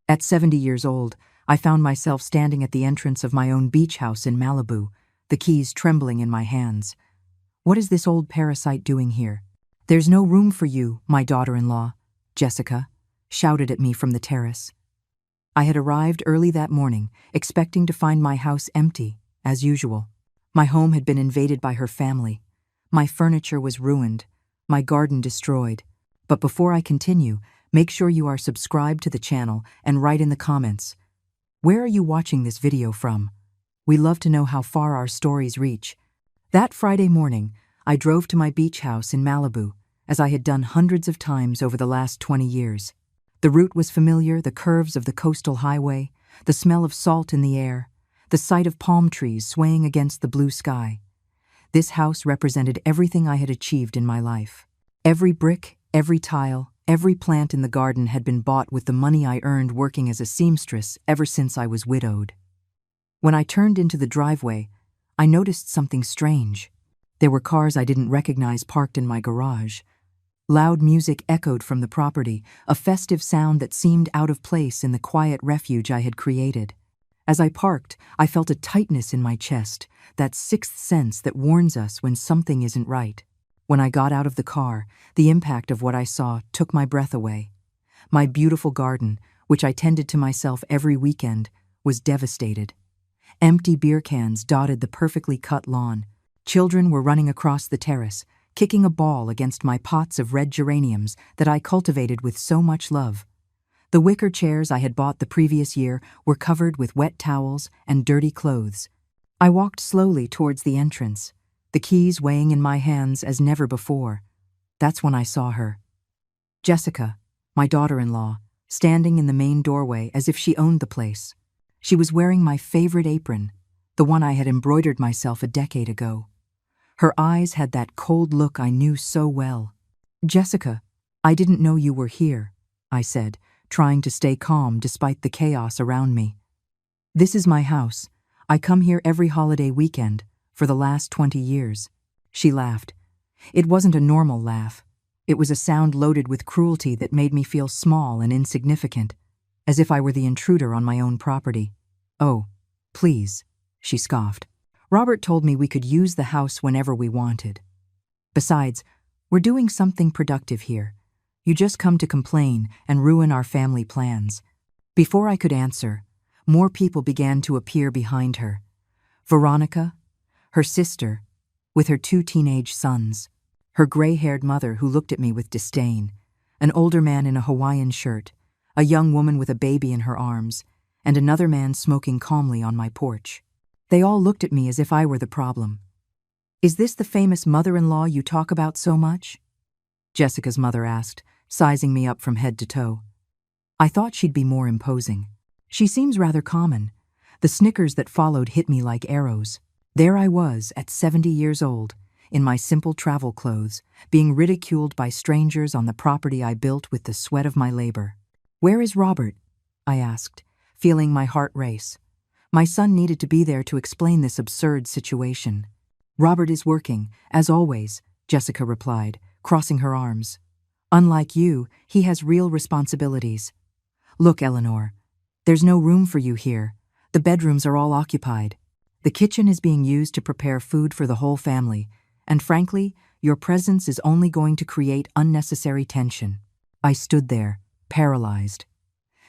At 70 years old, I found myself standing at the entrance of my own beach house in Malibu, the keys trembling in my hands. What is this old parasite doing here? There's no room for you, my daughter-in-law, Jessica shouted at me from the terrace. I had arrived early that morning, expecting to find my house empty, as usual. My home had been invaded by her family. My furniture was ruined, my garden destroyed. But before I continue, make sure you are subscribed to the channel and write in the comments. Where are you watching this video from? We love to know how far our stories reach. That Friday morning, I drove to my beach house in Malibu, as I had done hundreds of times over the last 20 years. The route was familiar, the curves of the coastal highway, the smell of salt in the air, the sight of palm trees swaying against the blue sky. This house represented everything I had achieved in my life. Every brick, every tile, every plant in the garden had been bought with the money I earned working as a seamstress ever since I was widowed. When I turned into the driveway, I noticed something strange. There were cars I didn't recognize parked in my garage. Loud music echoed from the property, a festive sound that seemed out of place in the quiet refuge I had created. As I parked, I felt a tightness in my chest, that sixth sense that warns us when something isn't right. When I got out of the car, the impact of what I saw took my breath away. My beautiful garden, which I tended to myself every weekend, was devastated. Empty beer cans dotted the perfectly cut lawn. Children were running across the terrace, kicking a ball against my pots of red geraniums that I cultivated with so much love. The wicker chairs I had bought the previous year were covered with wet towels and dirty clothes. I walked slowly towards the entrance, the keys weighing in my hands as never before. That's when I saw her. Jessica, my daughter-in-law, standing in the main doorway as if she owned the place. She was wearing my favorite apron, the one I had embroidered myself a decade ago. Her eyes had that cold look I knew so well. "Jessica, I didn't know you were here," I said, trying to stay calm despite the chaos around me. "This is my house. I come here every holiday weekend, for the last 20 years. She laughed. It wasn't a normal laugh. It was a sound loaded with cruelty that made me feel small and insignificant, as if I were the intruder on my own property. "Oh, please," she scoffed. "Robert told me we could use the house whenever we wanted. Besides, we're doing something productive here. You just come to complain and ruin our family plans." Before I could answer, more people began to appear behind her. Veronica, her sister, with her 2 teenage sons, her gray-haired mother who looked at me with disdain, an older man in a Hawaiian shirt, a young woman with a baby in her arms, and another man smoking calmly on my porch. They all looked at me as if I were the problem. "Is this the famous mother-in-law you talk about so much?" Jessica's mother asked, sizing me up from head to toe. I thought she'd be more imposing. She seems rather common. The snickers that followed hit me like arrows. There I was, at 70 years old, in my simple travel clothes, being ridiculed by strangers on the property I built with the sweat of my labor. "Where is Robert?" I asked, feeling my heart race. My son needed to be there to explain this absurd situation. "Robert is working, as always," Jessica replied, crossing her arms. "Unlike you, he has real responsibilities. Look, Eleanor, there's no room for you here. The bedrooms are all occupied. The kitchen is being used to prepare food for the whole family, and frankly, your presence is only going to create unnecessary tension." I stood there, paralyzed.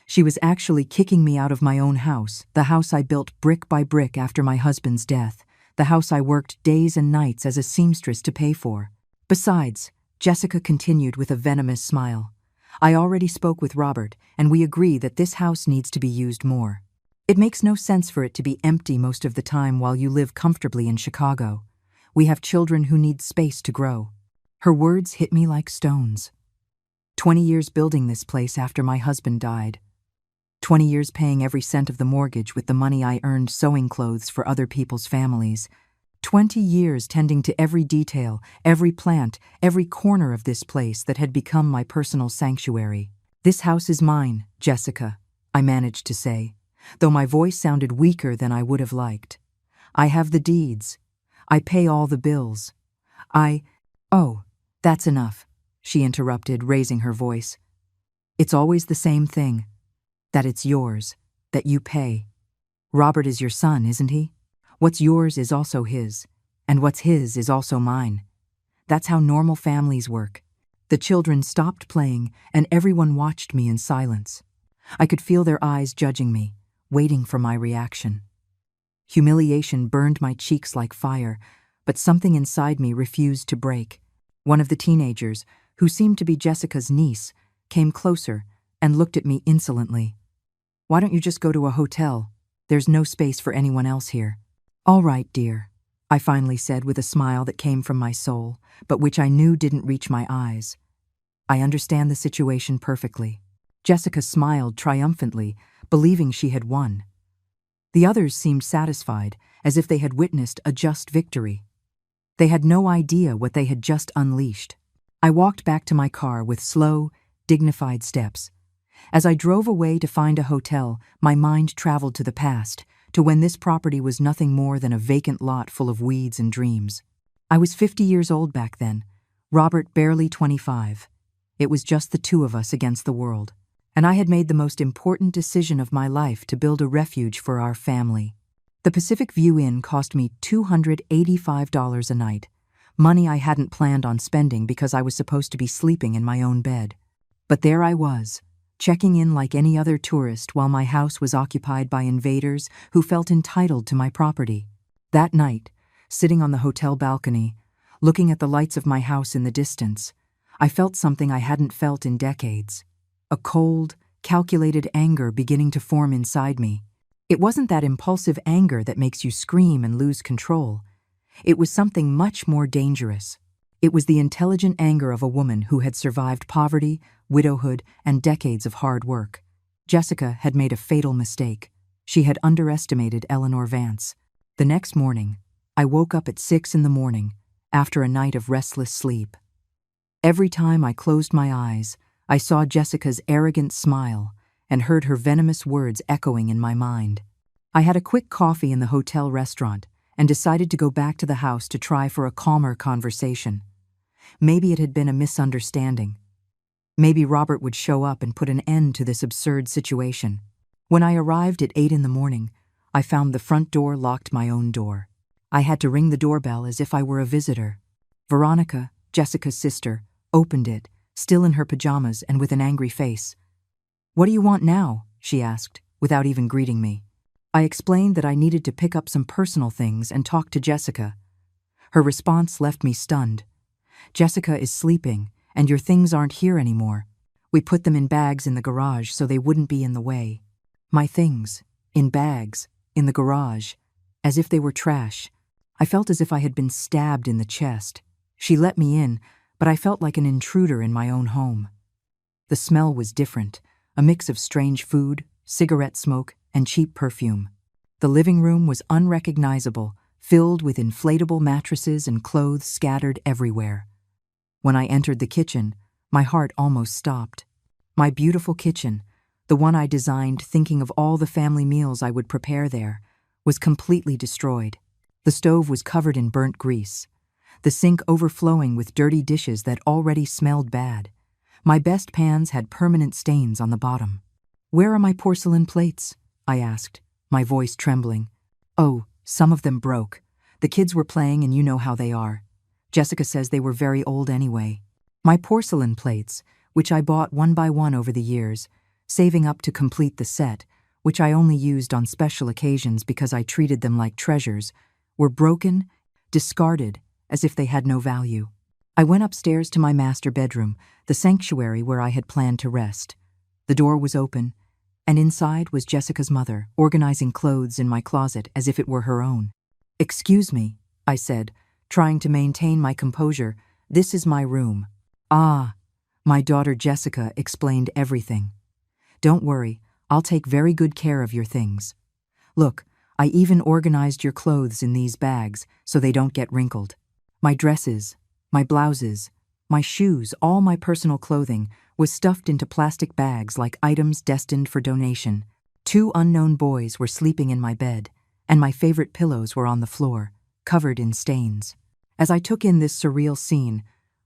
She was actually kicking me out of my own house, the house I built brick by brick after my husband's death, the house I worked days and nights as a seamstress to pay for. "Besides," Jessica continued with a venomous smile, "I already spoke with Robert, and we agree that this house needs to be used more. It makes no sense for it to be empty most of the time while you live comfortably in Chicago. We have children who need space to grow." Her words hit me like stones. 20 years building this place after my husband died. 20 years paying every cent of the mortgage with the money I earned sewing clothes for other people's families. 20 years tending to every detail, every plant, every corner of this place that had become my personal sanctuary. "This house is mine, Jessica," I managed to say, though my voice sounded weaker than I would have liked. "I have the deeds. I pay all the bills. Oh, that's enough," she interrupted, raising her voice. "It's always the same thing. That it's yours, that you pay. Robert is your son, isn't he? What's yours is also his, and what's his is also mine. That's how normal families work. The children stopped playing, and everyone watched me in silence. I could feel their eyes judging me, waiting for my reaction. Humiliation burned my cheeks like fire, but something inside me refused to break. One of the teenagers, who seemed to be Jessica's niece, came closer and looked at me insolently. "Why don't you just go to a hotel? There's no space for anyone else here." "All right, dear," I finally said with a smile that came from my soul, but which I knew didn't reach my eyes. "I understand the situation perfectly." Jessica smiled triumphantly, believing she had won. The others seemed satisfied, as if they had witnessed a just victory. They had no idea what they had just unleashed. I walked back to my car with slow, dignified steps. As I drove away to find a hotel, my mind traveled to the past, to when this property was nothing more than a vacant lot full of weeds and dreams. I was 50 years old back then, Robert barely 25. It was just the two of us against the world, and I had made the most important decision of my life to build a refuge for our family. The Pacific View Inn cost me $285 a night, money I hadn't planned on spending because I was supposed to be sleeping in my own bed. But there I was, checking in like any other tourist while my house was occupied by invaders who felt entitled to my property. That night, sitting on the hotel balcony, looking at the lights of my house in the distance, I felt something I hadn't felt in decades. A cold, calculated anger beginning to form inside me. It wasn't that impulsive anger that makes you scream and lose control. It was something much more dangerous. It was the intelligent anger of a woman who had survived poverty, widowhood, and decades of hard work. Jessica had made a fatal mistake. She had underestimated Eleanor Vance. The next morning, I woke up at 6 a.m, after a night of restless sleep. Every time I closed my eyes, I saw Jessica's arrogant smile and heard her venomous words echoing in my mind. I had a quick coffee in the hotel restaurant and decided to go back to the house to try for a calmer conversation. Maybe it had been a misunderstanding. Maybe Robert would show up and put an end to this absurd situation. When I arrived at 8 a.m, I found the front door locked my own door. I had to ring the doorbell as if I were a visitor. Veronica, Jessica's sister, opened it, still in her pajamas and with an angry face. "What do you want now?" she asked, without even greeting me. I explained that I needed to pick up some personal things and talk to Jessica. Her response left me stunned. "Jessica is sleeping, and your things aren't here anymore. We put them in bags in the garage so they wouldn't be in the way." My things, in bags, in the garage, as if they were trash. I felt as if I had been stabbed in the chest. She let me in, but I felt like an intruder in my own home. The smell was different, a mix of strange food, cigarette smoke, and cheap perfume. The living room was unrecognizable, filled with inflatable mattresses and clothes scattered everywhere. When I entered the kitchen, my heart almost stopped. My beautiful kitchen, the one I designed thinking of all the family meals I would prepare there, was completely destroyed. The stove was covered in burnt grease, the sink overflowing with dirty dishes that already smelled bad. My best pans had permanent stains on the bottom. "Where are my porcelain plates?" I asked, my voice trembling. "Oh, some of them broke. The kids were playing and you know how they are. Jessica says they were very old anyway." My porcelain plates, which I bought one by one over the years, saving up to complete the set, which I only used on special occasions because I treated them like treasures, were broken, discarded, as if they had no value. I went upstairs to my master bedroom, the sanctuary where I had planned to rest. The door was open, and inside was Jessica's mother, organizing clothes in my closet as if it were her own. "Excuse me," I said, trying to maintain my composure. "This is my room." "Ah," my daughter Jessica explained everything. "Don't worry, I'll take very good care of your things. Look, I even organized your clothes in these bags so they don't get wrinkled. My dresses, my blouses, my shoes, all my personal clothing was stuffed into plastic bags like items destined for donation. 2 unknown boys were sleeping in my bed, and my favorite pillows were on the floor, covered in stains." As I took in this surreal scene,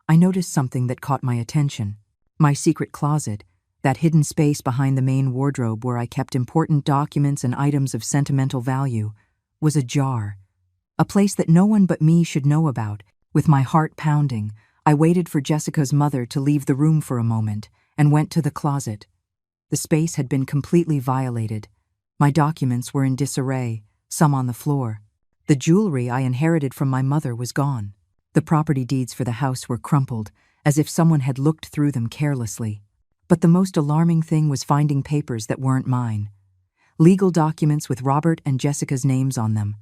I noticed something that caught my attention. My secret closet, That hidden space behind the main wardrobe where I kept important documents and items of sentimental value, was ajar. A place that no one but me should know about. With my heart pounding, I waited for Jessica's mother to leave the room for a moment and went to the closet. The space had been completely violated. My documents were in disarray, some on the floor. The jewelry I inherited from my mother was gone. The property deeds for the house were crumpled, as if someone had looked through them carelessly. But the most alarming thing was finding papers that weren't mine. Legal documents with Robert and Jessica's names on them.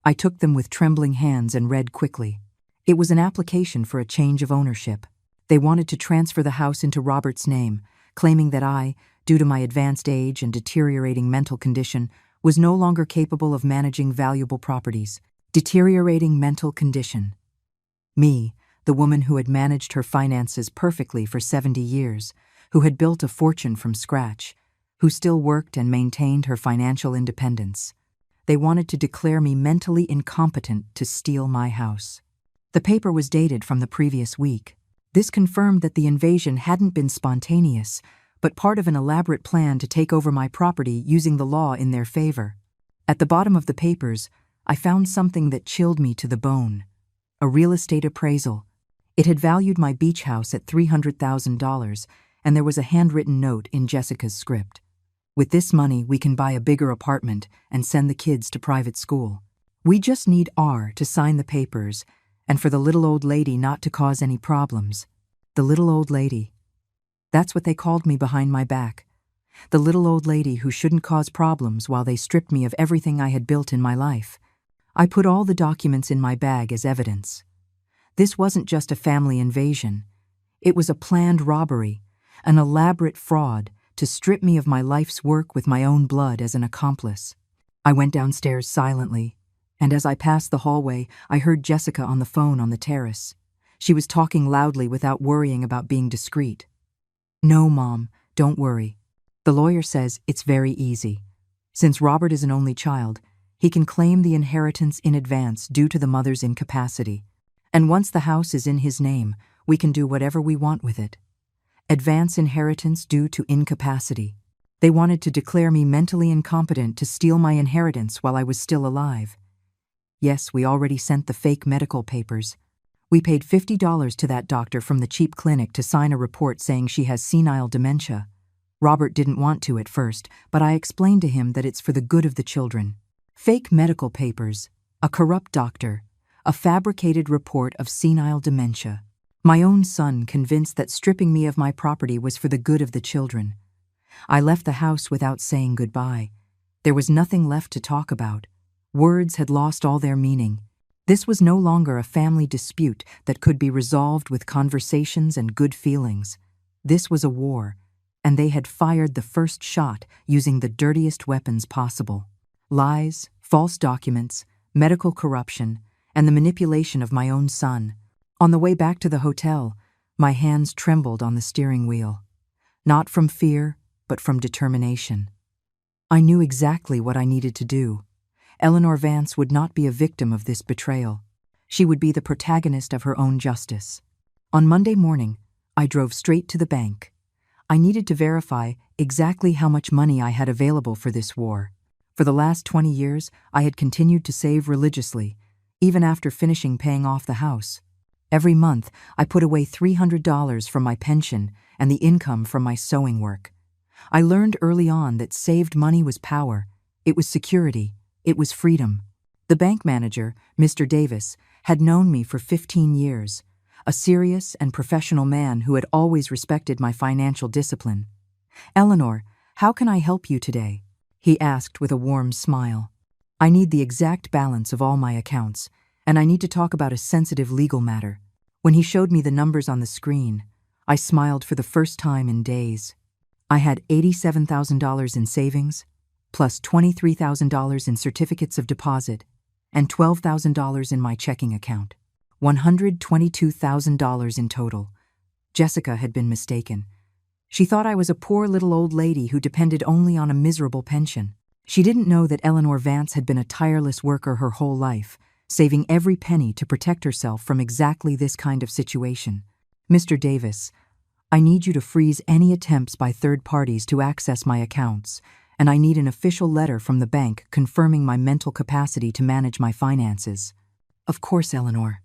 I took them with trembling hands and read quickly. It was an application for a change of ownership. They wanted to transfer the house into Robert's name, claiming that I, due to my advanced age and deteriorating mental condition, was no longer capable of managing valuable properties. Deteriorating mental condition. Me, the woman who had managed her finances perfectly for 70 years, who had built a fortune from scratch, who still worked and maintained her financial independence. They wanted to declare me mentally incompetent to steal my house. The paper was dated from the previous week. This confirmed that the invasion hadn't been spontaneous, but part of an elaborate plan to take over my property using the law in their favor. At the bottom of the papers, I found something that chilled me to the bone. A real estate appraisal. It had valued my beach house at $300,000, and there was a handwritten note in Jessica's script. With this money, we can buy a bigger apartment and send the kids to private school. We just need R to sign the papers, and for the little old lady not to cause any problems. The little old lady. That's what they called me behind my back. The little old lady who shouldn't cause problems while they stripped me of everything I had built in my life. I put all the documents in my bag as evidence. This wasn't just a family invasion. It was a planned robbery, an elaborate fraud to strip me of my life's work with my own blood as an accomplice. I went downstairs silently, and as I passed the hallway, I heard Jessica on the phone on the terrace. She was talking loudly without worrying about being discreet. "No, Mom, don't worry. The lawyer says it's very easy. Since Robert is an only child, he can claim the inheritance in advance due to the mother's incapacity. And once the house is in his name, we can do whatever we want with it. Advance inheritance due to incapacity. They wanted to declare me mentally incompetent to steal my inheritance while I was still alive. Yes, we already sent the fake medical papers. We paid $50 to that doctor from the cheap clinic to sign a report saying she has senile dementia. Robert didn't want to at first, but I explained to him that it's for the good of the children. Fake medical papers, a corrupt doctor, a fabricated report of senile dementia. My own son convinced that stripping me of my property was for the good of the children. I left the house without saying goodbye. There was nothing left to talk about. Words had lost all their meaning. This was no longer a family dispute that could be resolved with conversations and good feelings. This was a war, and they had fired the first shot using the dirtiest weapons possible. Lies, false documents, medical corruption, and the manipulation of my own son. On the way back to the hotel, my hands trembled on the steering wheel. Not from fear, but from determination. I knew exactly what I needed to do. Eleanor Vance would not be a victim of this betrayal. She would be the protagonist of her own justice. On Monday morning, I drove straight to the bank. I needed to verify exactly how much money I had available for this war. For the last 20 years, I had continued to save religiously, even after finishing paying off the house. Every month, I put away $300 from my pension and the income from my sewing work. I learned early on that saved money was power, it was security, it was freedom. The bank manager, Mr. Davis, had known me for 15 years, a serious and professional man who had always respected my financial discipline. "Eleanor, how can I help you today?" he asked with a warm smile. "I need the exact balance of all my accounts, and I need to talk about a sensitive legal matter." When he showed me the numbers on the screen, I smiled for the first time in days. I had $87,000 in savings, plus $23,000 in certificates of deposit, and $12,000 in my checking account. $122,000 in total. Jessica had been mistaken. She thought I was a poor little old lady who depended only on a miserable pension. She didn't know that Eleanor Vance had been a tireless worker her whole life, saving every penny to protect herself from exactly this kind of situation. "Mr. Davis, I need you to freeze any attempts by third parties to access my accounts, and I need an official letter from the bank confirming my mental capacity to manage my finances. Of course, Eleanor.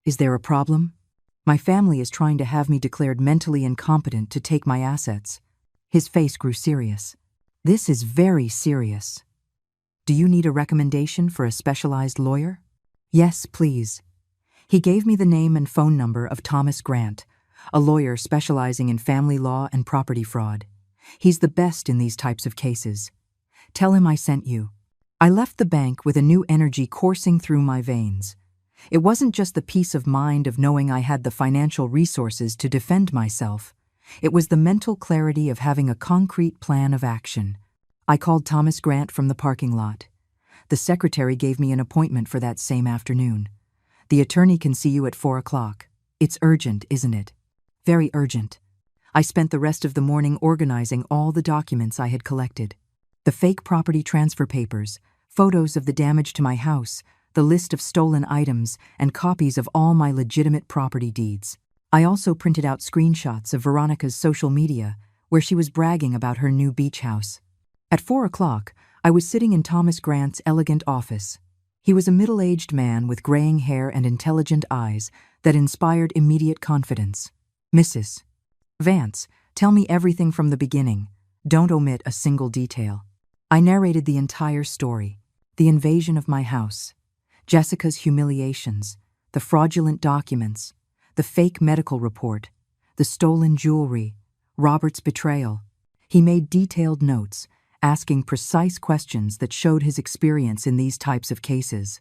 Is there a problem? My family is trying to have me declared mentally incompetent to take my assets. His face grew serious. This is very serious. Do you need a recommendation for a specialized lawyer? Yes, please. He gave me the name and phone number of Thomas Grant, a lawyer specializing in family law and property fraud. He's the best in these types of cases. Tell him I sent you. I left the bank with a new energy coursing through my veins. It wasn't just the peace of mind of knowing I had the financial resources to defend myself. It was the mental clarity of having a concrete plan of action. I called Thomas Grant from the parking lot. The secretary gave me an appointment for that same afternoon. The attorney can see you at 4 o'clock. It's urgent, isn't it? Very urgent. I spent the rest of the morning organizing all the documents I had collected. The fake property transfer papers, photos of the damage to my house, the list of stolen items, and copies of all my legitimate property deeds. I also printed out screenshots of Veronica's social media, where she was bragging about her new beach house. At 4 o'clock, I was sitting in Thomas Grant's elegant office. He was a middle-aged man with graying hair and intelligent eyes that inspired immediate confidence. Mrs. Vance, tell me everything from the beginning. Don't omit a single detail. I narrated the entire story, the invasion of my house, Jessica's humiliations, the fraudulent documents, the fake medical report, the stolen jewelry, Robert's betrayal. He made detailed notes, asking precise questions that showed his experience in these types of cases.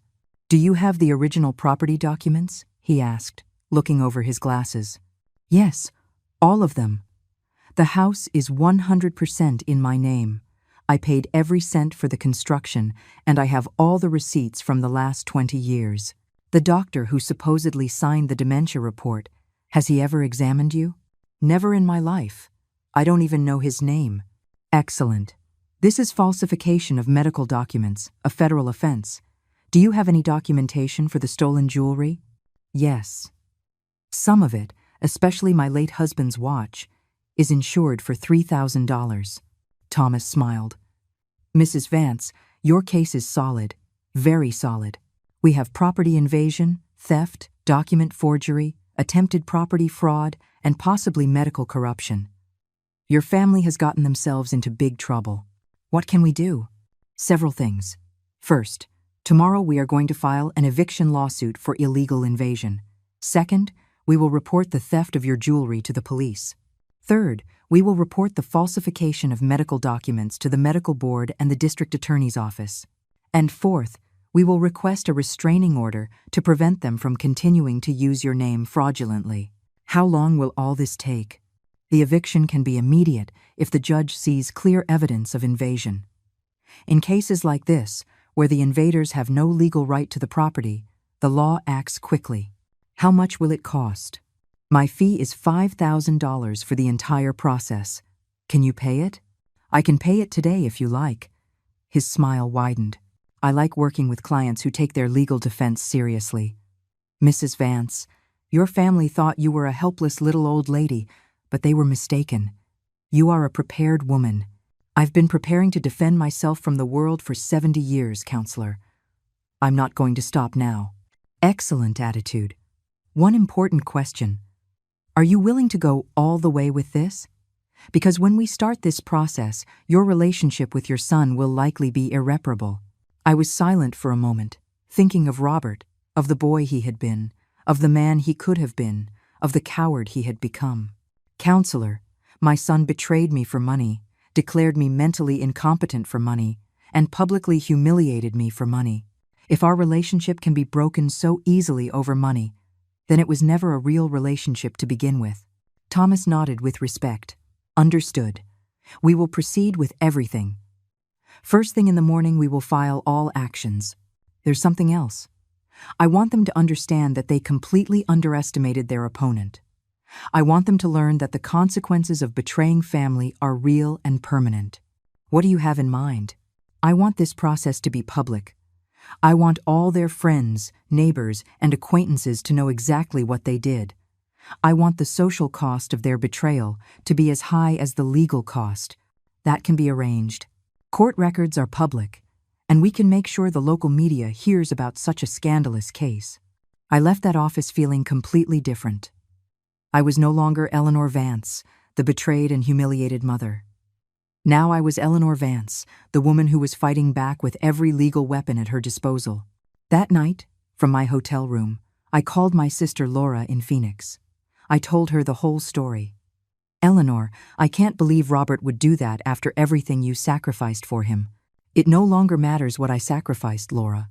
Do you have the original property documents? He asked, looking over his glasses. Yes, all of them. The house is 100% in my name. I paid every cent for the construction, and I have all the receipts from the last 20 years. The doctor who supposedly signed the dementia report, has he ever examined you? Never in my life. I don't even know his name. Excellent. This is falsification of medical documents, a federal offense. Do you have any documentation for the stolen jewelry? Yes. Some of it, especially my late husband's watch, is insured for $3,000. Thomas smiled. Mrs. Vance, your case is solid, very solid. We have property invasion, theft, document forgery, attempted property fraud, and possibly medical corruption. Your family has gotten themselves into big trouble. What can we do? Several things. First, tomorrow we are going to file an eviction lawsuit for illegal invasion. Second, we will report the theft of your jewelry to the police. Third, we will report the falsification of medical documents to the medical board and the district attorney's office. And fourth, we will request a restraining order to prevent them from continuing to use your name fraudulently. How long will all this take? The eviction can be immediate if the judge sees clear evidence of invasion. In cases like this, where the invaders have no legal right to the property, the law acts quickly. How much will it cost? My fee is $5,000 for the entire process. Can you pay it? I can pay it today if you like. His smile widened. I like working with clients who take their legal defense seriously. Mrs. Vance, your family thought you were a helpless little old lady, but they were mistaken. You are a prepared woman. I've been preparing to defend myself from the world for 70 years, counselor. I'm not going to stop now. Excellent attitude. One important question. Are you willing to go all the way with this? Because when we start this process, your relationship with your son will likely be irreparable. I was silent for a moment, thinking of Robert, of the boy he had been, of the man he could have been, of the coward he had become. Counselor, my son betrayed me for money, declared me mentally incompetent for money, and publicly humiliated me for money. If our relationship can be broken so easily over money, then it was never a real relationship to begin with. Thomas nodded with respect. Understood. We will proceed with everything. First thing in the morning, we will file all actions. There's something else. I want them to understand that they completely underestimated their opponent. I want them to learn that the consequences of betraying family are real and permanent. What do you have in mind? I want this process to be public. I want all their friends, neighbors, and acquaintances to know exactly what they did. I want the social cost of their betrayal to be as high as the legal cost. That can be arranged. Court records are public, and we can make sure the local media hears about such a scandalous case. I left that office feeling completely different. I was no longer Eleanor Vance, the betrayed and humiliated mother. Now I was Eleanor Vance, the woman who was fighting back with every legal weapon at her disposal. That night, from my hotel room, I called my sister Laura in Phoenix. I told her the whole story. "Eleanor, I can't believe Robert would do that after everything you sacrificed for him. It no longer matters what I sacrificed, Laura.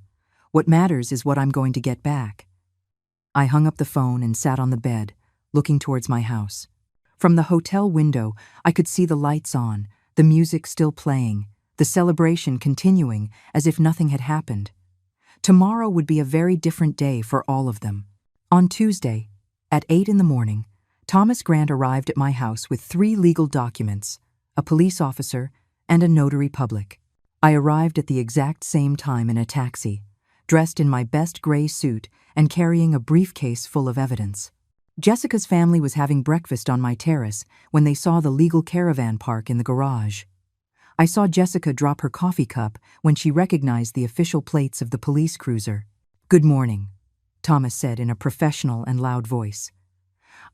What matters is what I'm going to get back." I hung up the phone and sat on the bed, looking towards my house. From the hotel window, I could see the lights on, the music still playing, the celebration continuing as if nothing had happened. Tomorrow would be a very different day for all of them. On Tuesday, at 8 in the morning, Thomas Grant arrived at my house with 3 legal documents, a police officer, and a notary public. I arrived at the exact same time in a taxi, dressed in my best gray suit and carrying a briefcase full of evidence. Jessica's family was having breakfast on my terrace when they saw the legal caravan park in the garage. I saw Jessica drop her coffee cup when she recognized the official plates of the police cruiser. "Good morning," Thomas said in a professional and loud voice.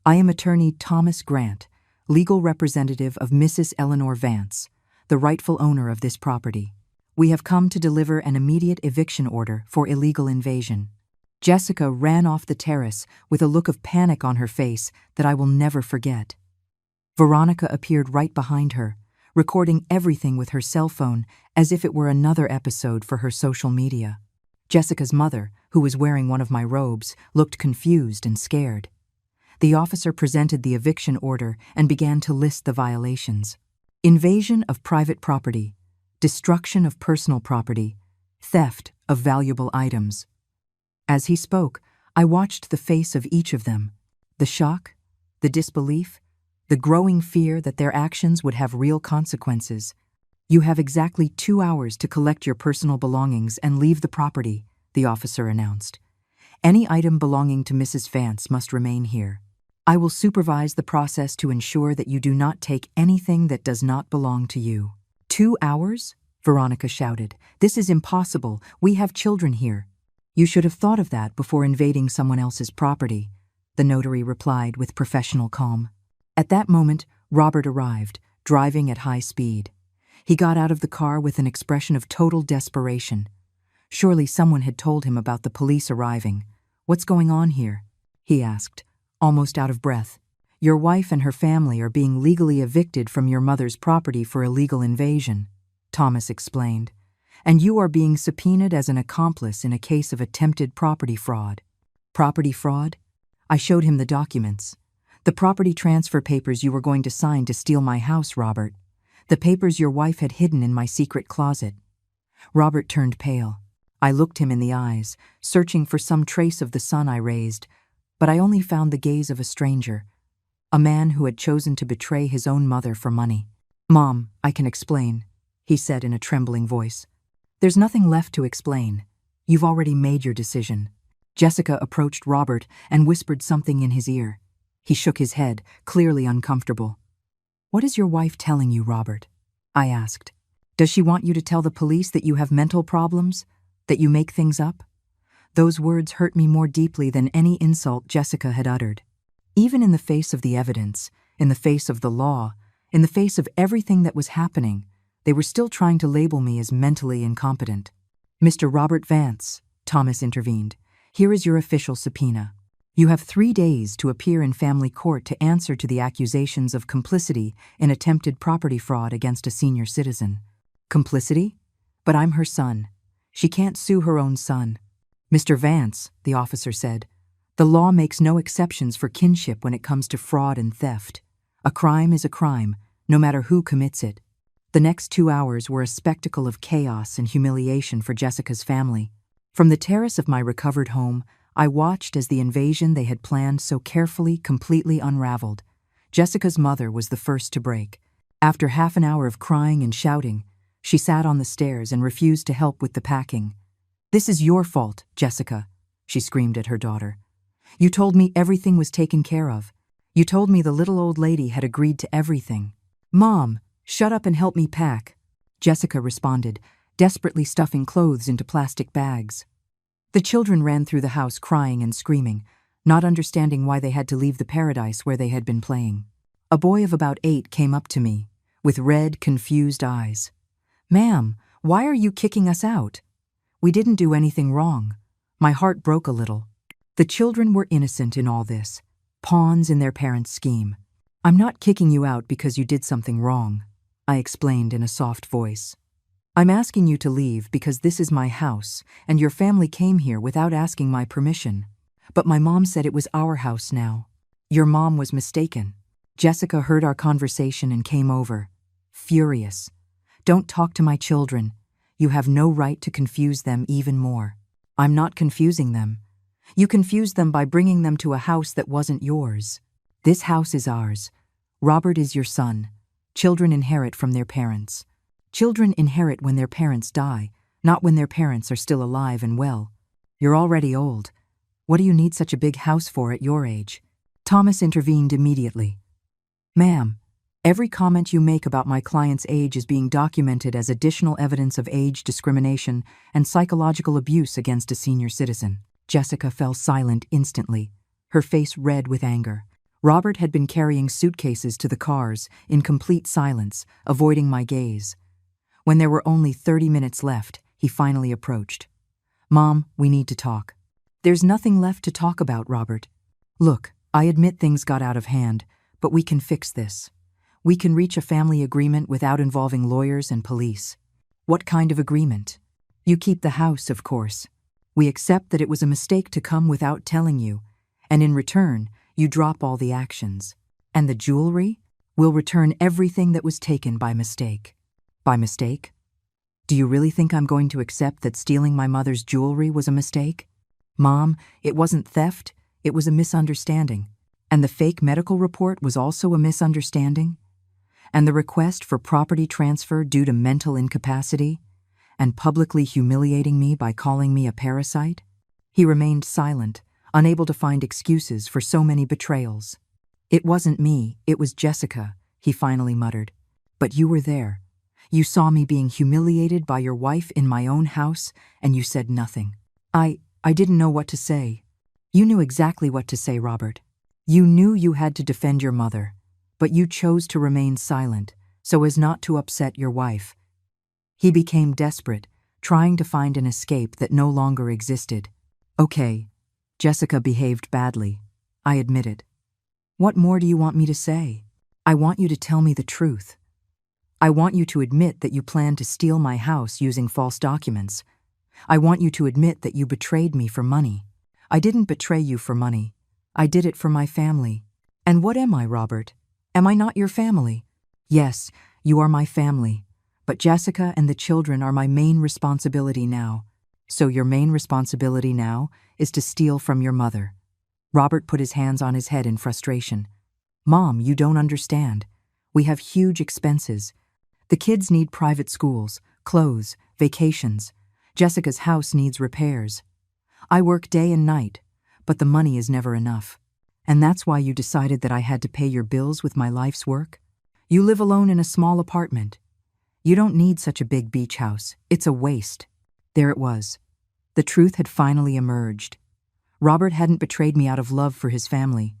"I am attorney Thomas Grant, legal representative of Mrs. Eleanor Vance, the rightful owner of this property. We have come to deliver an immediate eviction order for illegal invasion." Jessica ran off the terrace with a look of panic on her face that I will never forget. Veronica appeared right behind her, recording everything with her cell phone as if it were another episode for her social media. Jessica's mother, who was wearing one of my robes, looked confused and scared. The officer presented the eviction order and began to list the violations: invasion of private property, destruction of personal property, theft of valuable items. As he spoke, I watched the face of each of them, the shock, the disbelief, the growing fear that their actions would have real consequences. "You have exactly 2 hours to collect your personal belongings and leave the property," the officer announced. "Any item belonging to Mrs. Vance must remain here. I will supervise the process to ensure that you do not take anything that does not belong to you." 2 hours? Veronica shouted. "This is impossible. We have children here." "You should have thought of that before invading someone else's property," the notary replied with professional calm. At that moment, Robert arrived, driving at high speed. He got out of the car with an expression of total desperation. Surely someone had told him about the police arriving. "What's going on here?" he asked, almost out of breath. "Your wife and her family are being legally evicted from your mother's property for illegal invasion," Thomas explained. "And you are being subpoenaed as an accomplice in a case of attempted property fraud." "Property fraud?" I showed him the documents. "The property transfer papers you were going to sign to steal my house, Robert. The papers your wife had hidden in my secret closet." Robert turned pale. I looked him in the eyes, searching for some trace of the son I raised, but I only found the gaze of a stranger, a man who had chosen to betray his own mother for money. "Mom, I can explain," he said in a trembling voice. "There's nothing left to explain. You've already made your decision." Jessica approached Robert and whispered something in his ear. He shook his head, clearly uncomfortable. "What is your wife telling you, Robert?" I asked. "Does she want you to tell the police that you have mental problems? That you make things up?" Those words hurt me more deeply than any insult Jessica had uttered. Even in the face of the evidence, in the face of the law, in the face of everything that was happening, they were still trying to label me as mentally incompetent. "Mr. Robert Vance," Thomas intervened, "here is your official subpoena. You have 3 days to appear in family court to answer to the accusations of complicity in attempted property fraud against a senior citizen." "Complicity? But I'm her son. She can't sue her own son." "Mr. Vance," the officer said, "the law makes no exceptions for kinship when it comes to fraud and theft. A crime is a crime, no matter who commits it." The next 2 hours were a spectacle of chaos and humiliation for Jessica's family. From the terrace of my recovered home, I watched as the invasion they had planned so carefully completely unraveled. Jessica's mother was the first to break. After half an hour of crying and shouting, she sat on the stairs and refused to help with the packing. "This is your fault, Jessica," she screamed at her daughter. You told me everything was taken care of. You told me the little old lady had agreed to everything. Mom, shut up and help me pack, Jessica responded, desperately stuffing clothes into plastic bags. The children ran through the house crying and screaming, not understanding why they had to leave the paradise where they had been playing. A boy of about 8 came up to me, with red, confused eyes. Ma'am, why are you kicking us out? We didn't do anything wrong. My heart broke a little. The children were innocent in all this, pawns in their parents' scheme. I'm not kicking you out because you did something wrong, I explained in a soft voice. I'm asking you to leave because this is my house, and your family came here without asking my permission. But my mom said it was our house now. Your mom was mistaken. Jessica heard our conversation and came over, furious. Don't talk to my children. You have no right to confuse them even more. I'm not confusing them. You confused them by bringing them to a house that wasn't yours. This house is ours. Robert is your son. Children inherit from their parents. Children inherit when their parents die, not when their parents are still alive and well. You're already old. What do you need such a big house for at your age? Thomas intervened immediately. Ma'am, every comment you make about my client's age is being documented as additional evidence of age discrimination and psychological abuse against a senior citizen. Jessica fell silent instantly, her face red with anger. Robert had been carrying suitcases to the cars in complete silence, avoiding my gaze. When there were only 30 minutes left, he finally approached. Mom, we need to talk. There's nothing left to talk about, Robert. Look, I admit things got out of hand, but we can fix this. We can reach a family agreement without involving lawyers and police. What kind of agreement? You keep the house, of course. We accept that it was a mistake to come without telling you, and in return, you drop all the actions. And the jewelry? We'll return everything that was taken by mistake. By mistake? Do you really think I'm going to accept that stealing my mother's jewelry was a mistake? Mom, it wasn't theft, it was a misunderstanding. And the fake medical report was also a misunderstanding? And the request for property transfer due to mental incapacity? And publicly humiliating me by calling me a parasite? He remained silent, unable to find excuses for so many betrayals. It wasn't me, it was Jessica, he finally muttered. But you were there. You saw me being humiliated by your wife in my own house, and you said nothing. I didn't know what to say. You knew exactly what to say, Robert. You knew you had to defend your mother, but you chose to remain silent so as not to upset your wife. He became desperate, trying to find an escape that no longer existed. Okay, Jessica behaved badly. I admit it. What more do you want me to say? I want you to tell me the truth. I want you to admit that you planned to steal my house using false documents. I want you to admit that you betrayed me for money. I didn't betray you for money. I did it for my family. And what am I, Robert? Am I not your family? Yes, you are my family. But Jessica and the children are my main responsibility now. So your main responsibility now is to steal from your mother. Robert put his hands on his head in frustration. Mom, you don't understand. We have huge expenses. The kids need private schools, clothes, vacations. Jessica's house needs repairs. I work day and night, but the money is never enough. And that's why you decided that I had to pay your bills with my life's work? You live alone in a small apartment. You don't need such a big beach house. It's a waste. There it was. The truth had finally emerged. Robert hadn't betrayed me out of love for his family.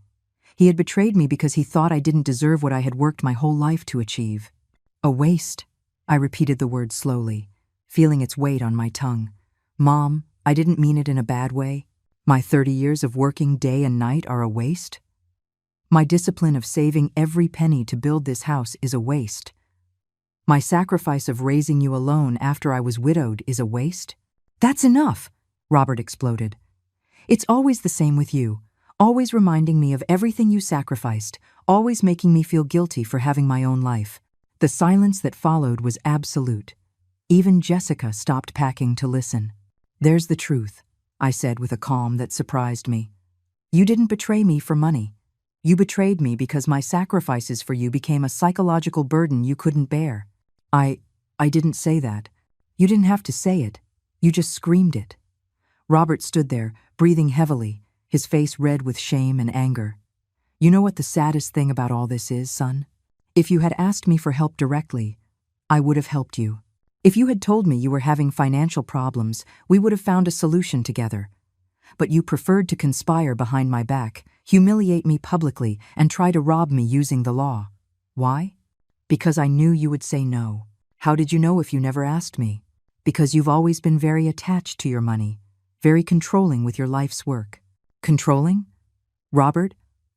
He had betrayed me because he thought I didn't deserve what I had worked my whole life to achieve. A waste. I repeated the word slowly, feeling its weight on my tongue. Mom, I didn't mean it in a bad way. My 30 years of working day and night are a waste. My discipline of saving every penny to build this house is a waste. My sacrifice of raising you alone after I was widowed is a waste. That's enough, Robert exploded. It's always the same with you, always reminding me of everything you sacrificed, always making me feel guilty for having my own life. The silence that followed was absolute. Even Jessica stopped packing to listen. There's the truth, I said with a calm that surprised me. You didn't betray me for money. You betrayed me because my sacrifices for you became a psychological burden you couldn't bear. I didn't say that. You didn't have to say it. You just screamed it. Robert stood there, breathing heavily, his face red with shame and anger. You know what the saddest thing about all this is, son? If you had asked me for help directly, I would have helped you. If you had told me you were having financial problems, we would have found a solution together. But you preferred to conspire behind my back, humiliate me publicly, and try to rob me using the law. Why? Because I knew you would say no. How did you know if you never asked me? Because you've always been very attached to your money, very controlling with your life's work. Controlling? Robert,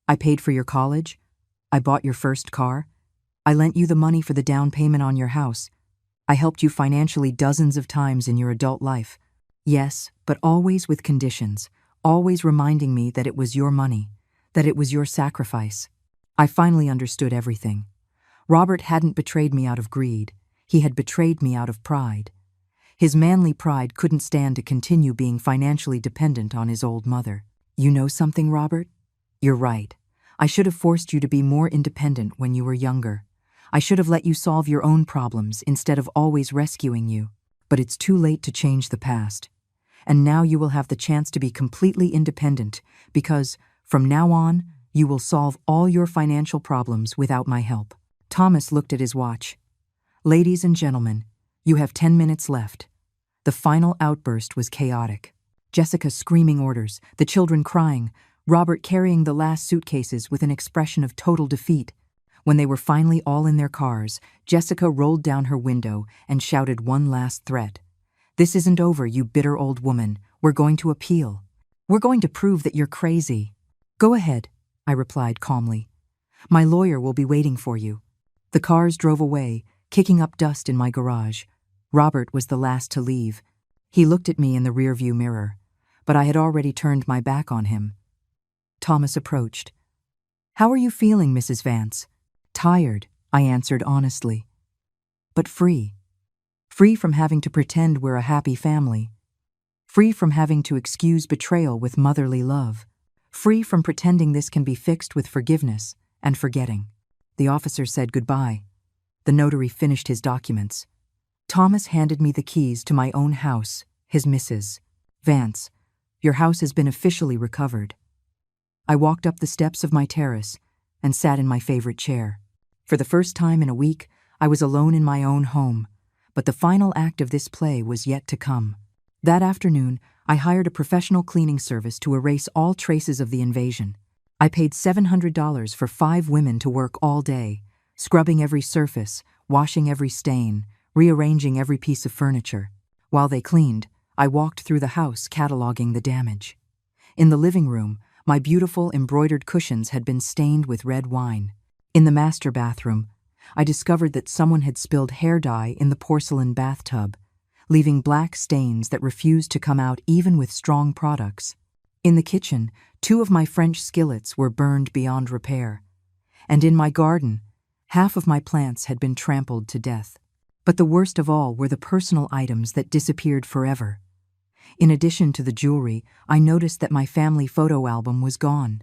I paid for your college. I bought your first car. I lent you the money for the down payment on your house. I helped you financially dozens of times in your adult life. Yes, but always with conditions, always reminding me that it was your money, that it was your sacrifice. I finally understood everything. Robert hadn't betrayed me out of greed. He had betrayed me out of pride. His manly pride couldn't stand to continue being financially dependent on his old mother. You know something, Robert? You're right. I should have forced you to be more independent when you were younger. I should have let you solve your own problems instead of always rescuing you. But it's too late to change the past. And now you will have the chance to be completely independent because, from now on, you will solve all your financial problems without my help. Thomas looked at his watch. Ladies and gentlemen, you have 10 minutes left. The final outburst was chaotic. Jessica screaming orders, the children crying, Robert carrying the last suitcases with an expression of total defeat. When they were finally all in their cars, Jessica rolled down her window and shouted one last threat. This isn't over, you bitter old woman. We're going to appeal. We're going to prove that you're crazy. Go ahead, I replied calmly. My lawyer will be waiting for you. The cars drove away, kicking up dust in my garage. Robert was the last to leave. He looked at me in the rearview mirror, but I had already turned my back on him. Thomas approached. How are you feeling, Mrs. Vance? Tired, I answered honestly. But free. Free from having to pretend we're a happy family. Free from having to excuse betrayal with motherly love. Free from pretending this can be fixed with forgiveness and forgetting. The officer said goodbye. The notary finished his documents. Thomas handed me the keys to my own house, his Mrs. Vance. Your house has been officially recovered. I walked up the steps of my terrace and sat in my favorite chair. For the first time in a week, I was alone in my own home, but the final act of this play was yet to come. That afternoon, I hired a professional cleaning service to erase all traces of the invasion. I paid $700 for 5 women to work all day, scrubbing every surface, washing every stain, rearranging every piece of furniture. While they cleaned, I walked through the house cataloging the damage. In the living room, my beautiful embroidered cushions had been stained with red wine. In the master bathroom, I discovered that someone had spilled hair dye in the porcelain bathtub, leaving black stains that refused to come out even with strong products. In the kitchen, 2 of my French skillets were burned beyond repair. And in my garden, half of my plants had been trampled to death. But the worst of all were the personal items that disappeared forever. In addition to the jewelry, I noticed that my family photo album was gone.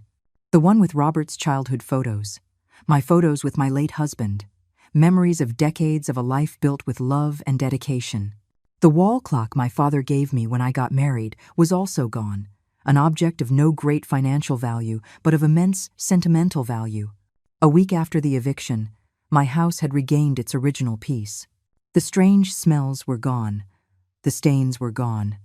The one with Robert's childhood photos, my photos with my late husband, memories of decades of a life built with love and dedication. The wall clock my father gave me when I got married was also gone, an object of no great financial value, but of immense sentimental value. A week after the eviction, my house had regained its original peace. The strange smells were gone. The stains were gone.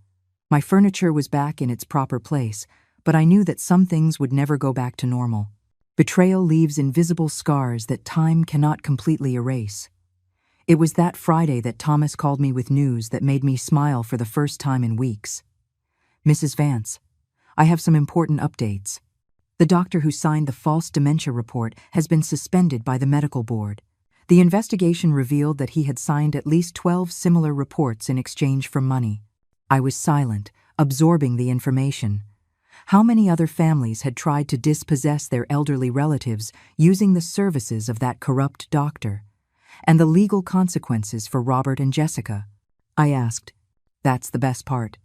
My furniture was back in its proper place, but I knew that some things would never go back to normal. Betrayal leaves invisible scars that time cannot completely erase. It was that Friday that Thomas called me with news that made me smile for the first time in weeks. Mrs. Vance, I have some important updates. The doctor who signed the false dementia report has been suspended by the medical board. The investigation revealed that he had signed at least 12 similar reports in exchange for money. I was silent, absorbing the information. How many other families had tried to dispossess their elderly relatives using the services of that corrupt doctor? And the legal consequences for Robert and Jessica? I asked. That's the best part.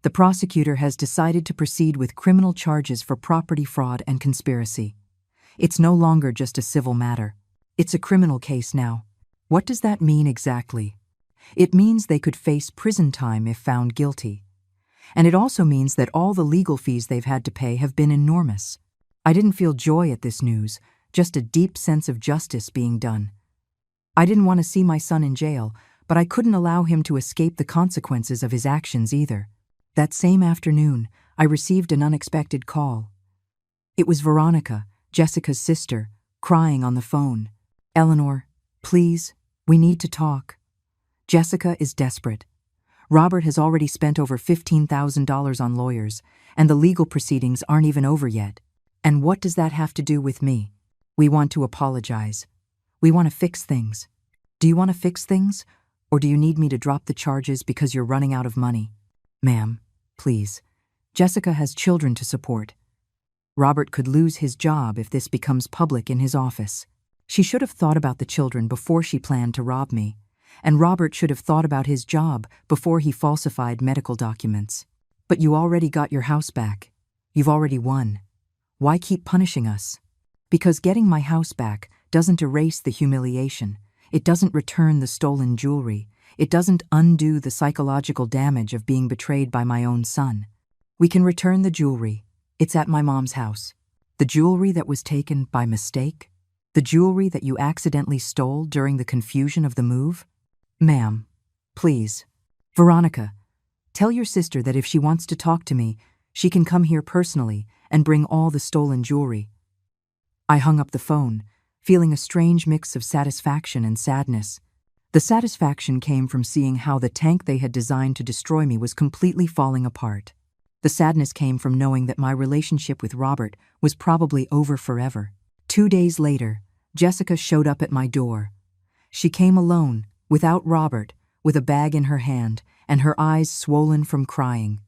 The prosecutor has decided to proceed with criminal charges for property fraud and conspiracy. It's no longer just a civil matter. It's a criminal case now. What does that mean exactly? It means they could face prison time if found guilty. And it also means that all the legal fees they've had to pay have been enormous. I didn't feel joy at this news, just a deep sense of justice being done. I didn't want to see my son in jail, but I couldn't allow him to escape the consequences of his actions either. That same afternoon, I received an unexpected call. It was Veronica, Jessica's sister, crying on the phone. "Eleanor, please, we need to talk." Jessica is desperate. Robert has already spent over $15,000 on lawyers, and the legal proceedings aren't even over yet. And what does that have to do with me? We want to apologize. We want to fix things. Do you want to fix things? Or do you need me to drop the charges because you're running out of money? Ma'am, please. Jessica has children to support. Robert could lose his job if this becomes public in his office. She should have thought about the children before she planned to rob me. And Robert should have thought about his job before he falsified medical documents. But you already got your house back. You've already won. Why keep punishing us? Because getting my house back doesn't erase the humiliation. It doesn't return the stolen jewelry. It doesn't undo the psychological damage of being betrayed by my own son. We can return the jewelry. It's at my mom's house. The jewelry that was taken by mistake? The jewelry that you accidentally stole during the confusion of the move? Ma'am, please. Veronica, tell your sister that if she wants to talk to me, she can come here personally and bring all the stolen jewelry. I hung up the phone, feeling a strange mix of satisfaction and sadness. The satisfaction came from seeing how the tank they had designed to destroy me was completely falling apart. The sadness came from knowing that my relationship with Robert was probably over forever. 2 days later, Jessica showed up at my door. She came alone, without Robert, with a bag in her hand and her eyes swollen from crying.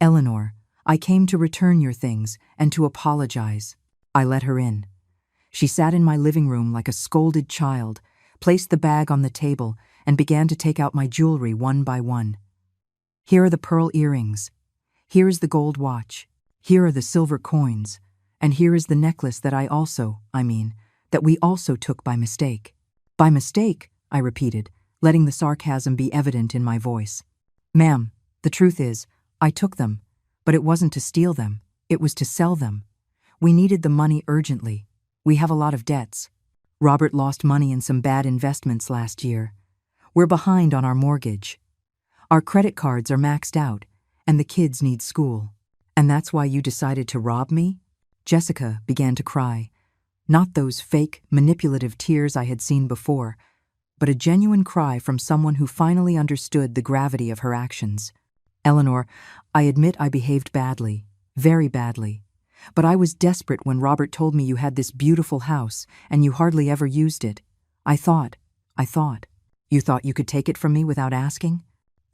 "Eleanor, I came to return your things and to apologize." I let her in. She sat in my living room like a scolded child, placed the bag on the table, and began to take out my jewelry one by one. "Here are the pearl earrings. Here is the gold watch. Here are the silver coins. And here is the necklace that that we also took by mistake." "By mistake," I repeated, letting the sarcasm be evident in my voice. "Ma'am, the truth is, I took them, but it wasn't to steal them, it was to sell them. We needed the money urgently. We have a lot of debts. Robert lost money in some bad investments last year. We're behind on our mortgage. Our credit cards are maxed out, and the kids need school. And that's why you decided to rob me?" Jessica began to cry. Not those fake, manipulative tears I had seen before, but a genuine cry from someone who finally understood the gravity of her actions. "Eleanor, I admit I behaved badly, very badly. But I was desperate when Robert told me you had this beautiful house and you hardly ever used it. I thought. You thought you could take it from me without asking?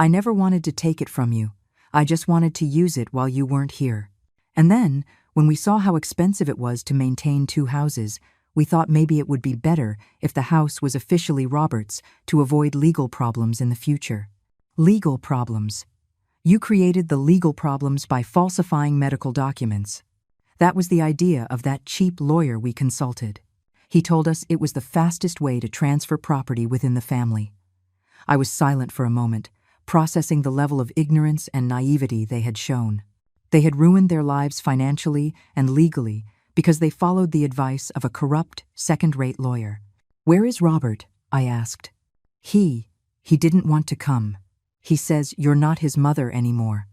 I never wanted to take it from you. I just wanted to use it while you weren't here. And then, when we saw how expensive it was to maintain 2 houses, we thought maybe it would be better if the house was officially Robert's to avoid legal problems in the future." Legal problems. You created the legal problems by falsifying medical documents. That was the idea of that cheap lawyer we consulted. He told us it was the fastest way to transfer property within the family. I was silent for a moment, processing the level of ignorance and naivety they had shown. They had ruined their lives financially and legally because they followed the advice of a corrupt, second-rate lawyer. "Where is Robert?" I asked. He didn't want to come. He says you're not his mother anymore."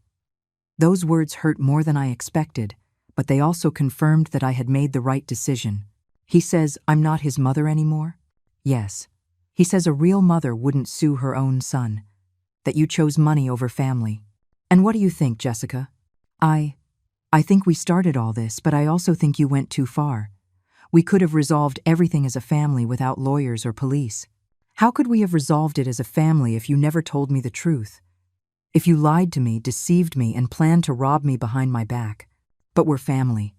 Those words hurt more than I expected, but they also confirmed that I had made the right decision. He says I'm not his mother anymore? Yes. He says a real mother wouldn't sue her own son, that you chose money over family. And what do you think, Jessica? I think we started all this, but I also think you went too far. We could have resolved everything as a family without lawyers or police. How could we have resolved it as a family if you never told me the truth? If you lied to me, deceived me, and planned to rob me behind my back? But we're family.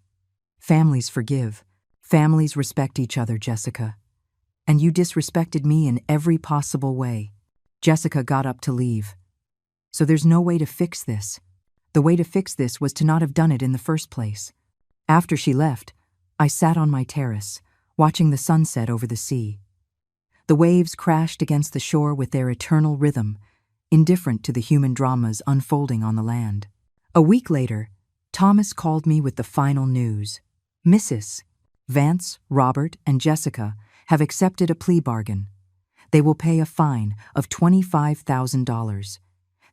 Families forgive. Families respect each other, Jessica. And you disrespected me in every possible way. Jessica got up to leave. So there's no way to fix this. The way to fix this was to not have done it in the first place. After she left, I sat on my terrace, watching the sunset over the sea. The waves crashed against the shore with their eternal rhythm, indifferent to the human dramas unfolding on the land. A week later, Thomas called me with the final news. Mrs. Vance, Robert, and Jessica have accepted a plea bargain. They will pay a fine of $25,000.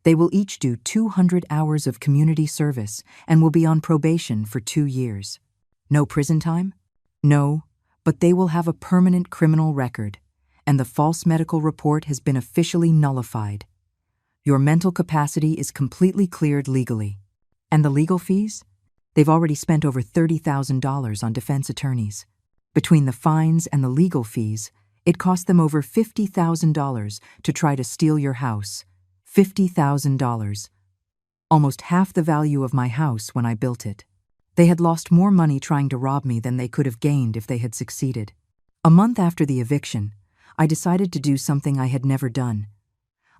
They will each do 200 hours of community service and will be on probation for 2 years. No prison time? No, but they will have a permanent criminal record, and the false medical report has been officially nullified. Your mental capacity is completely cleared legally. And the legal fees? They've already spent over $30,000 on defense attorneys. Between the fines and the legal fees, it cost them over $50,000 to try to steal your house. $50,000. Almost half the value of my house when I built it. They had lost more money trying to rob me than they could have gained if they had succeeded. A month after the eviction, I decided to do something I had never done.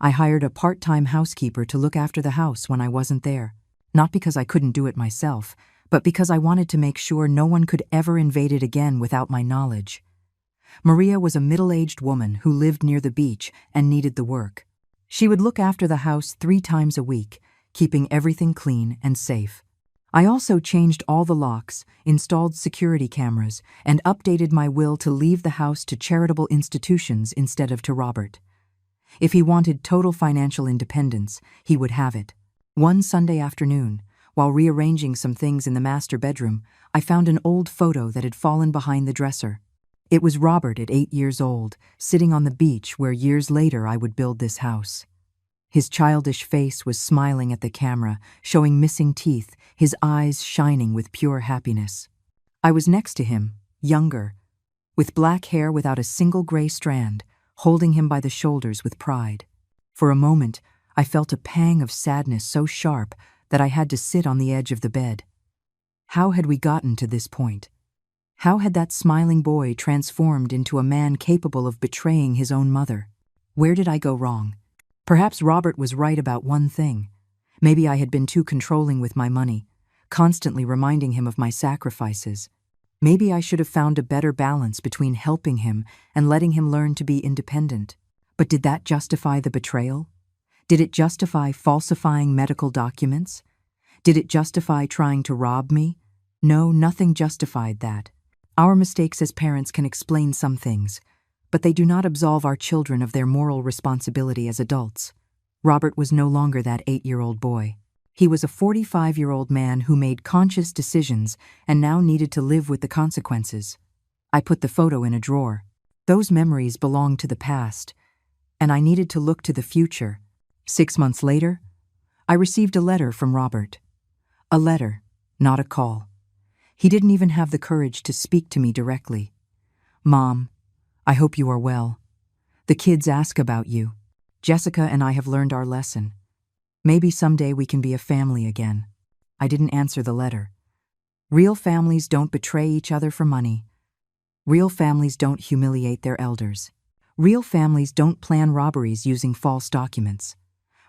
I hired a part-time housekeeper to look after the house when I wasn't there. Not because I couldn't do it myself, but because I wanted to make sure no one could ever invade it again without my knowledge. Maria was a middle-aged woman who lived near the beach and needed the work. She would look after the house 3 times a week, keeping everything clean and safe. I also changed all the locks, installed security cameras, and updated my will to leave the house to charitable institutions instead of to Robert. If he wanted total financial independence, he would have it. One Sunday afternoon, while rearranging some things in the master bedroom, I found an old photo that had fallen behind the dresser. It was Robert at 8 years old, sitting on the beach where years later I would build this house. His childish face was smiling at the camera, showing missing teeth, his eyes shining with pure happiness. I was next to him, younger, with black hair without a single gray strand, holding him by the shoulders with pride. For a moment, I felt a pang of sadness so sharp that I had to sit on the edge of the bed. How had we gotten to this point? How had that smiling boy transformed into a man capable of betraying his own mother? Where did I go wrong? Perhaps Robert was right about one thing. Maybe I had been too controlling with my money, constantly reminding him of my sacrifices. Maybe I should have found a better balance between helping him and letting him learn to be independent. But did that justify the betrayal? Did it justify falsifying medical documents? Did it justify trying to rob me? No, nothing justified that. Our mistakes as parents can explain some things, but they do not absolve our children of their moral responsibility as adults. Robert was no longer that 8-year-old boy. He was a 45-year-old man who made conscious decisions and now needed to live with the consequences. I put the photo in a drawer. Those memories belonged to the past, and I needed to look to the future. 6 months later, I received a letter from Robert. A letter, not a call. He didn't even have the courage to speak to me directly. "Mom, I hope you are well. The kids ask about you. Jessica and I have learned our lesson. Maybe someday we can be a family again." I didn't answer the letter. Real families don't betray each other for money. Real families don't humiliate their elders. Real families don't plan robberies using false documents.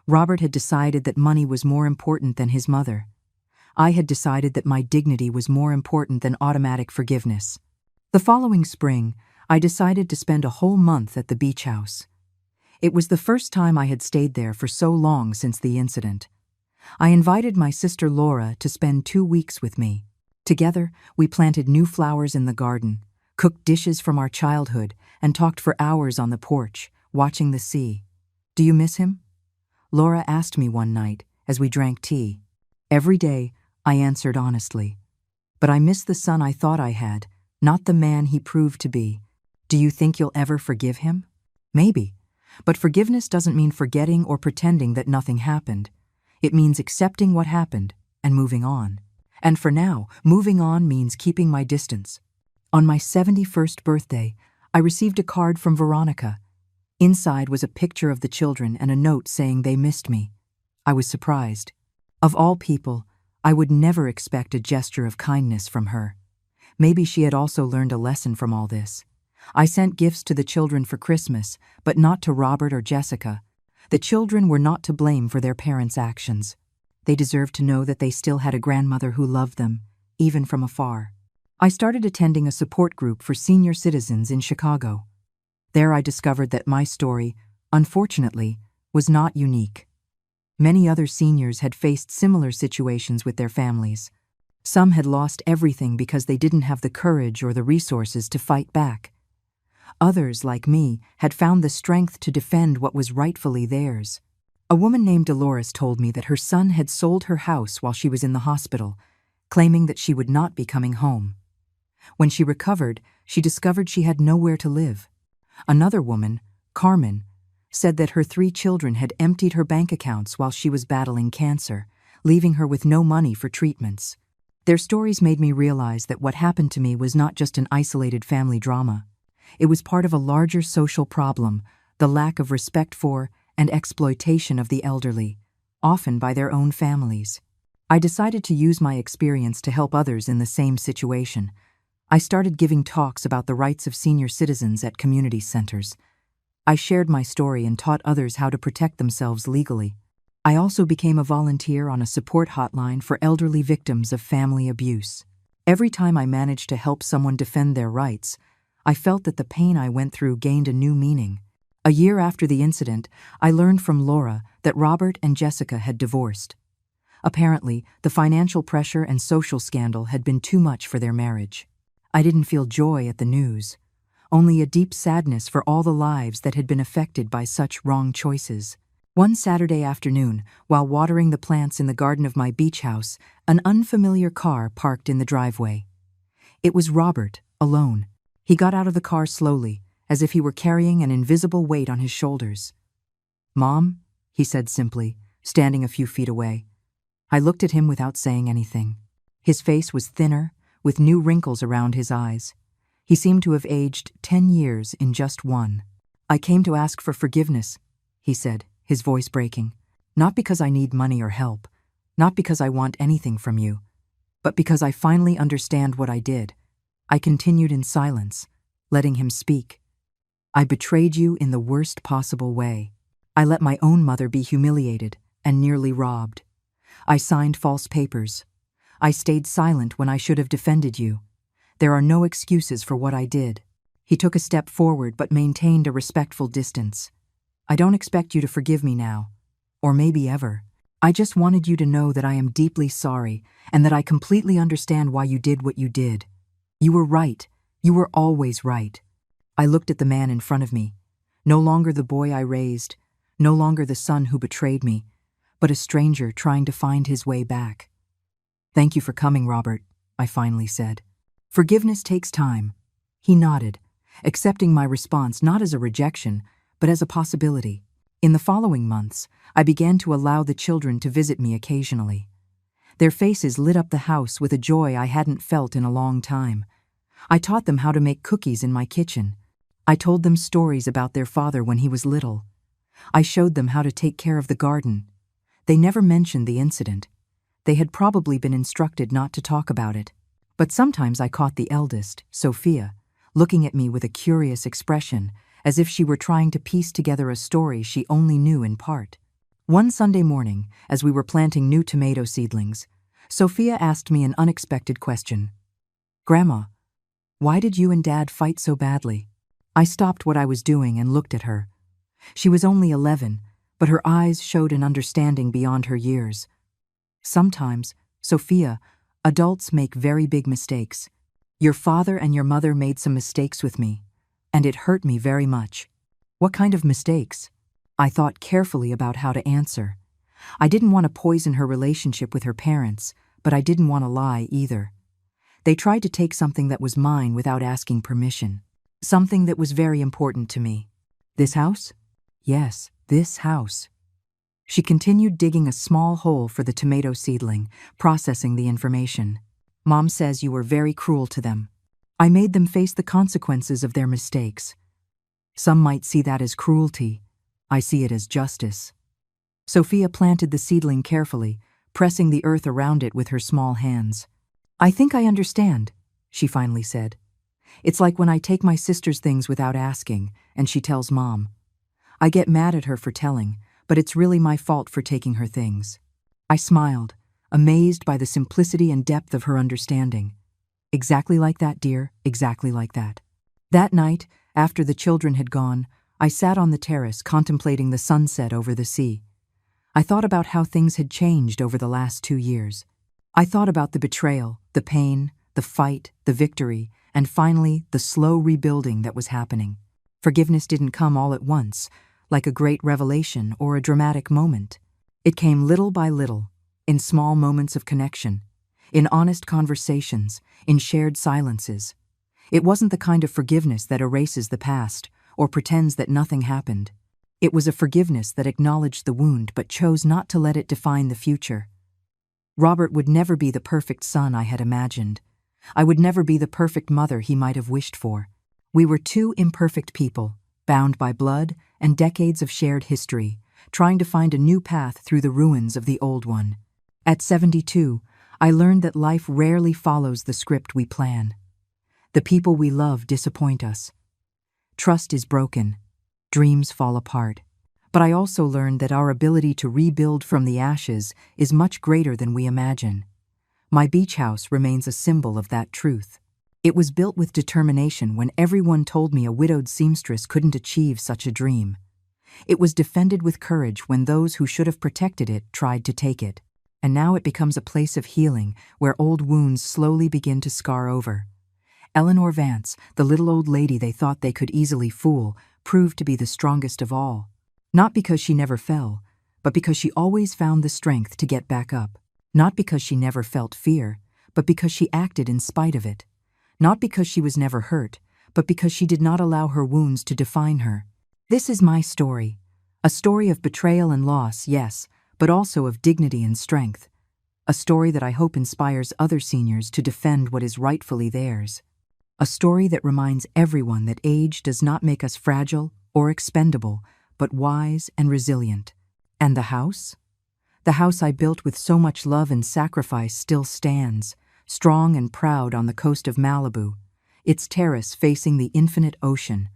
Robert had decided that money was more important than his mother. I had decided that my dignity was more important than automatic forgiveness. The following spring, I decided to spend a whole month at the beach house. It was the first time I had stayed there for so long since the incident. I invited my sister Laura to spend 2 weeks with me. Together, we planted new flowers in the garden, cooked dishes from our childhood, and talked for hours on the porch, watching the sea. "Do you miss him?" Laura asked me one night as we drank tea. Every day, I answered honestly. "But I miss the son I thought I had, not the man he proved to be." "Do you think you'll ever forgive him?" "Maybe. But forgiveness doesn't mean forgetting or pretending that nothing happened. It means accepting what happened and moving on. And for now, moving on means keeping my distance." On my 71st birthday, I received a card from Veronica. Inside was a picture of the children and a note saying they missed me. I was surprised. Of all people, I would never expect a gesture of kindness from her. Maybe she had also learned a lesson from all this. I sent gifts to the children for Christmas, but not to Robert or Jessica. The children were not to blame for their parents' actions. They deserved to know that they still had a grandmother who loved them, even from afar. I started attending a support group for senior citizens in Chicago. There I discovered that my story, unfortunately, was not unique. Many other seniors had faced similar situations with their families. Some had lost everything because they didn't have the courage or the resources to fight back. Others, like me, had found the strength to defend what was rightfully theirs. A woman named Dolores told me that her son had sold her house while she was in the hospital, claiming that she would not be coming home. When she recovered, she discovered she had nowhere to live. Another woman, Carmen, said that her 3 children had emptied her bank accounts while she was battling cancer, leaving her with no money for treatments. Their stories made me realize that what happened to me was not just an isolated family drama. It was part of a larger social problem, the lack of respect for and exploitation of the elderly, often by their own families. I decided to use my experience to help others in the same situation. I started giving talks about the rights of senior citizens at community centers. I shared my story and taught others how to protect themselves legally. I also became a volunteer on a support hotline for elderly victims of family abuse. Every time I managed to help someone defend their rights, I felt that the pain I went through gained a new meaning. A year after the incident, I learned from Laura that Robert and Jessica had divorced. Apparently, the financial pressure and social scandal had been too much for their marriage. I didn't feel joy at the news, only a deep sadness for all the lives that had been affected by such wrong choices. One Saturday afternoon, while watering the plants in the garden of my beach house, an unfamiliar car parked in the driveway. It was Robert, alone. He got out of the car slowly, as if he were carrying an invisible weight on his shoulders. "Mom," he said simply, standing a few feet away. I looked at him without saying anything. His face was thinner, with new wrinkles around his eyes. He seemed to have aged 10 years in just one. "I came to ask for forgiveness," he said, his voice breaking. "Not because I need money or help, not because I want anything from you, but because I finally understand what I did." I continued in silence, letting him speak. "I betrayed you in the worst possible way. I let my own mother be humiliated and nearly robbed. I signed false papers. I stayed silent when I should have defended you. There are no excuses for what I did." He took a step forward but maintained a respectful distance. "I don't expect you to forgive me now, or maybe ever. I just wanted you to know that I am deeply sorry and that I completely understand why you did what you did. You were right. You were always right." I looked at the man in front of me, no longer the boy I raised, no longer the son who betrayed me, but a stranger trying to find his way back. "Thank you for coming, Robert," I finally said. "Forgiveness takes time." He nodded, accepting my response not as a rejection, but as a possibility. In the following months, I began to allow the children to visit me occasionally. Their faces lit up the house with a joy I hadn't felt in a long time. I taught them how to make cookies in my kitchen. I told them stories about their father when he was little. I showed them how to take care of the garden. They never mentioned the incident. They had probably been instructed not to talk about it. But sometimes I caught the eldest, Sophia, looking at me with a curious expression, as if she were trying to piece together a story she only knew in part. One Sunday morning, as we were planting new tomato seedlings, Sophia asked me an unexpected question. "Grandma, why did you and Dad fight so badly?" I stopped what I was doing and looked at her. She was only 11, but her eyes showed an understanding beyond her years. "Sometimes, Sophia, adults make very big mistakes. Your father and your mother made some mistakes with me, and it hurt me very much." "What kind of mistakes?" I thought carefully about how to answer. I didn't want to poison her relationship with her parents, but I didn't want to lie either. They tried to take something that was mine without asking permission. Something that was very important to me. "This house?" "Yes, this house." She continued digging a small hole for the tomato seedling, processing the information. "Mom says you were very cruel to them. I made them face the consequences of their mistakes. Some might see that as cruelty. I see it as justice." Sophia planted the seedling carefully, pressing the earth around it with her small hands. "I think I understand," she finally said. "It's like when I take my sister's things without asking, and she tells Mom. I get mad at her for telling, but it's really my fault for taking her things." I smiled, amazed by the simplicity and depth of her understanding. "Exactly like that, dear, exactly like that." That night, after the children had gone, I sat on the terrace contemplating the sunset over the sea. I thought about how things had changed over the last 2 years. I thought about the betrayal, the pain, the fight, the victory, and finally, the slow rebuilding that was happening. Forgiveness didn't come all at once, like a great revelation or a dramatic moment. It came little by little, in small moments of connection, in honest conversations, in shared silences. It wasn't the kind of forgiveness that erases the past or pretends that nothing happened. It was a forgiveness that acknowledged the wound but chose not to let it define the future. Robert would never be the perfect son I had imagined. I would never be the perfect mother he might have wished for. We were two imperfect people, bound by blood and decades of shared history, trying to find a new path through the ruins of the old one. At 72, I learned that life rarely follows the script we plan. The people we love disappoint us. Trust is broken. Dreams fall apart. But I also learned that our ability to rebuild from the ashes is much greater than we imagine. My beach house remains a symbol of that truth. It was built with determination when everyone told me a widowed seamstress couldn't achieve such a dream. It was defended with courage when those who should have protected it tried to take it. And now it becomes a place of healing where old wounds slowly begin to scar over. Eleanor Vance, the little old lady they thought they could easily fool, proved to be the strongest of all. Not because she never fell, but because she always found the strength to get back up. Not because she never felt fear, but because she acted in spite of it. Not because she was never hurt, but because she did not allow her wounds to define her. This is my story. A story of betrayal and loss, yes, but also of dignity and strength. A story that I hope inspires other seniors to defend what is rightfully theirs. A story that reminds everyone that age does not make us fragile or expendable, but wise and resilient. And the house? The house I built with so much love and sacrifice still stands, strong and proud on the coast of Malibu, its terrace facing the infinite ocean,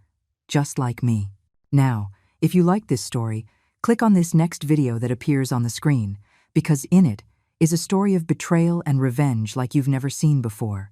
just like me. Now, if you like this story, click on this next video that appears on the screen, because in it is a story of betrayal and revenge like you've never seen before.